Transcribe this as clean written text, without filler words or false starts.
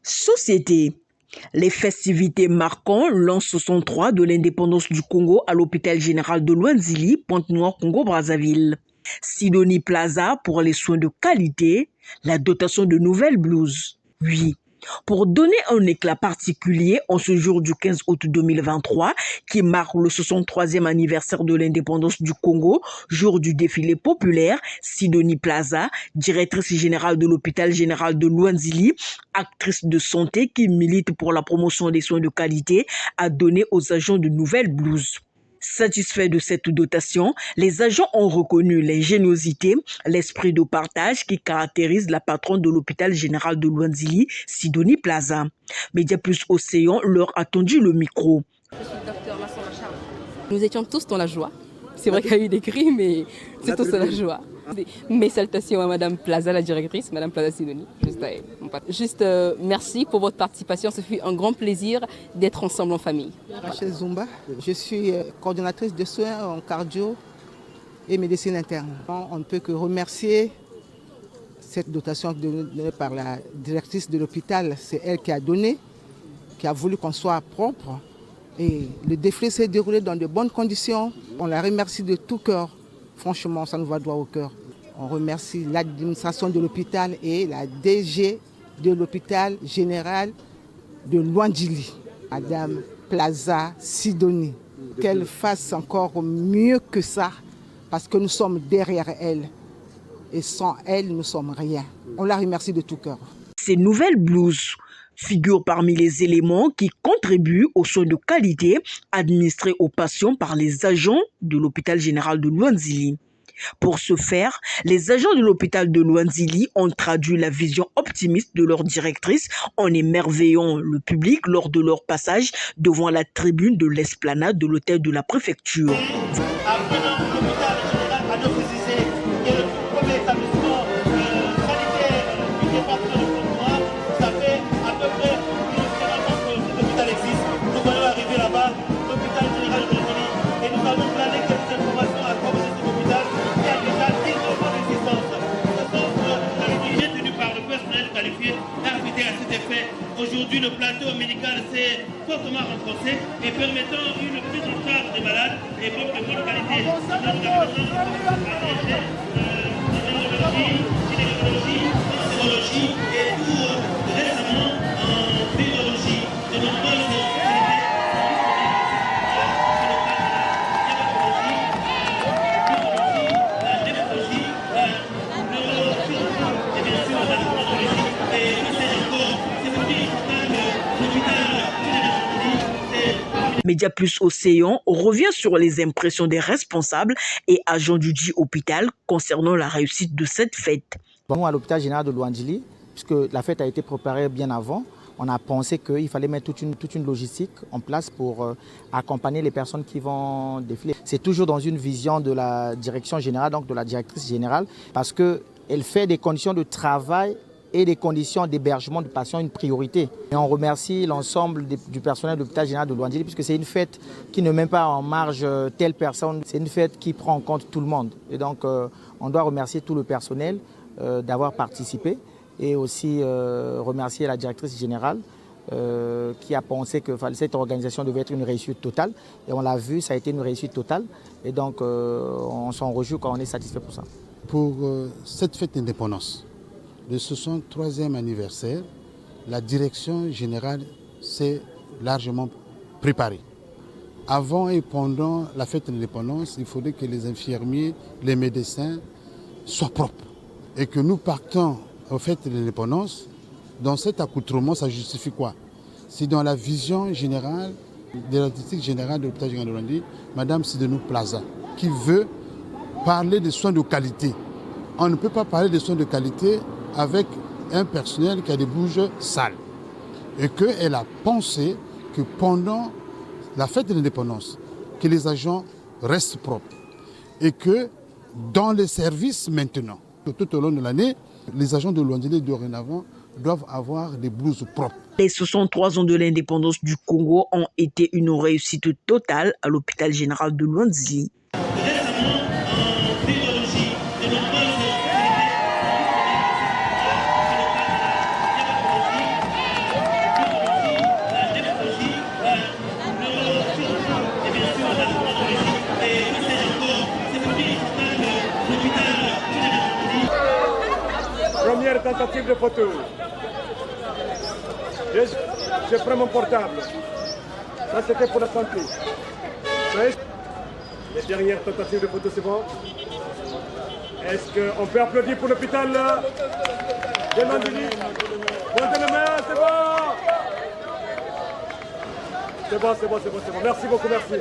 Société. Les festivités marquant l'an 63 de l'indépendance du Congo à l'hôpital général de Luanzili, Pointe-Noire, Congo-Brazzaville. Sidonie Plaza pour les soins de qualité, la dotation de nouvelles blouses. Oui. Pour donner un éclat particulier en ce jour du 15 août 2023, qui marque le 63e anniversaire de l'indépendance du Congo, jour du défilé populaire, Sidonie Plaza, directrice générale de l'hôpital général de Luanzili, actrice de santé qui milite pour la promotion des soins de qualité, a donné aux agents de nouvelles blouses. Satisfaits de cette dotation, les agents ont reconnu l'ingéniosité, l'esprit de partage qui caractérise la patronne de l'hôpital général de Luanzili, Sidonie Plaza. Média Plus Océan leur a tendu le micro. Je suis le docteur Masson Lachar. Nous étions tous dans la joie. C'est vrai qu'il y a eu des cris, mais c'est tous dans la joie. Mes salutations à Madame Plaza, la directrice, Madame Plaza Sidonie. Juste merci pour votre participation. Ce fut un grand plaisir d'être ensemble en famille. Rachel Zumba, je suis coordonnatrice de soins en cardio et médecine interne. On ne peut que remercier cette dotation donnée par la directrice de l'hôpital. C'est elle qui a donné, qui a voulu qu'on soit propre. Et le défilé s'est déroulé dans de bonnes conditions. On la remercie de tout cœur. Franchement, ça nous va droit au cœur. On remercie l'administration de l'hôpital et la DG de l'hôpital général de Luanzili, Madame Plaza Sidonie. Qu'elle fasse encore mieux que ça, parce que nous sommes derrière elle. Et sans elle, nous ne sommes rien. On la remercie de tout cœur. Ces nouvelles blouses figurent parmi les éléments qui contribuent aux soins de qualité administrés aux patients par les agents de l'hôpital général de Luanzili. Pour ce faire, les agents de l'hôpital de Luanzili ont traduit la vision optimiste de leur directrice en émerveillant le public lors de leur passage devant la tribune de l'esplanade de l'hôtel de la préfecture. Aujourd'hui, le plateau médical s'est fortement renforcé et permettant une prise en charge des malades et donc de bonne qualité. Gynécologie et tout récemment en biologie. De nombreuses Média Plus Océan revient sur les impressions des responsables et agents du dit hôpital concernant la réussite de cette fête. Nous, à l'hôpital général de Luanzili, puisque la fête a été préparée bien avant, on a pensé qu'il fallait mettre toute une logistique en place pour accompagner les personnes qui vont défiler. C'est toujours dans une vision de la direction générale, donc de la directrice générale, parce qu'elle fait des conditions de travail et des conditions d'hébergement de patients une priorité. Et on remercie l'ensemble du personnel de l'hôpital général de Luanzili puisque c'est une fête qui ne met pas en marge telle personne, c'est une fête qui prend en compte tout le monde. Et donc on doit remercier tout le personnel d'avoir participé et aussi remercier la directrice générale qui a pensé que cette organisation devait être une réussite totale. Et on l'a vu, ça a été une réussite totale. Et donc on s'en réjouit quand on est satisfait pour ça. Pour cette fête d'indépendance, le 63e anniversaire, la direction générale s'est largement préparée. Avant et pendant la fête de l'indépendance, il faudrait que les infirmiers, les médecins soient propres. Et que nous partons aux fêtes de l'indépendance, dans cet accoutrement, ça justifie quoi? C'est dans la vision générale de la directrice générale de l'hôpital général de Luanzili, Madame Sidonie Plaza, qui veut parler de soins de qualité. On ne peut pas parler de soins de qualité avec un personnel qui a des bouges sales. Et qu'elle a pensé que pendant la fête de l'indépendance, que les agents restent propres. Et que dans les services maintenant, tout au long de l'année, les agents de Luanzili dorénavant doivent avoir des blouses propres. Les 63 ans de l'indépendance du Congo ont été une réussite totale à l'hôpital général de Luanzi. Récemment, en virologie, de nombreuses première tentative de photo. Je prends mon portable. Ça c'était pour la santé. Les dernières tentatives de photo, c'est bon? Est-ce qu'on peut applaudir pour l'hôpital de Luanzi? Montez les mains, c'est bon. C'est bon. Merci beaucoup, merci.